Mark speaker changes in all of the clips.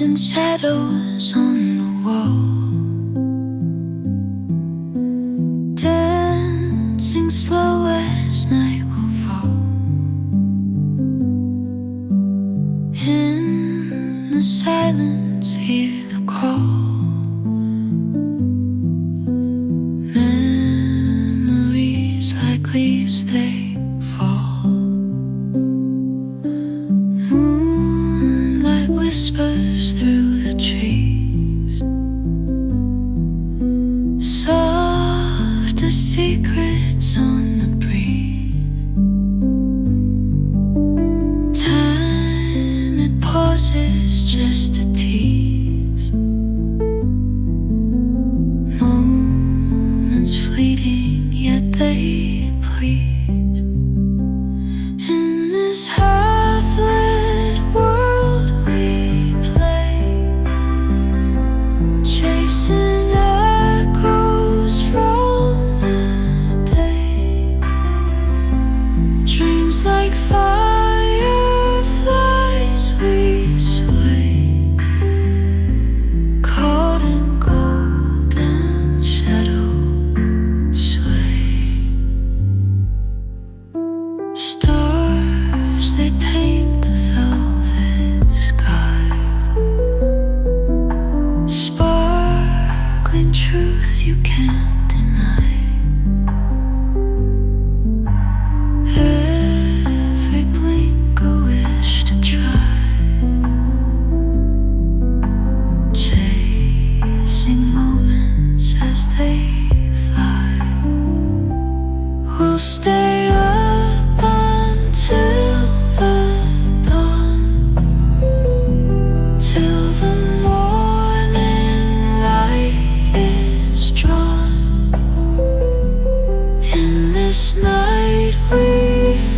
Speaker 1: golden shadows on the wall, dancing slow as night will fall. In the silence, hear the call. Memories like leaves, they fall. Moonlight whispers through the trees, soft as secrets on the breeze. Time, it pauses just to tease. Moments fleeting, yet they please. In this half-lit world we play, chasing echoes from the day. Dreams like fireflies we sway, caught in golden shadow sway. Stars, they paint the velvet sky, sparkling truth you can't deny. Every blink a wish to try, chasing moments as they fly. We'll stay up until the dawn, till the morning light is drawn. In this night we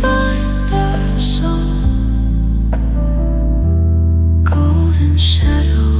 Speaker 1: find our song, golden shadow.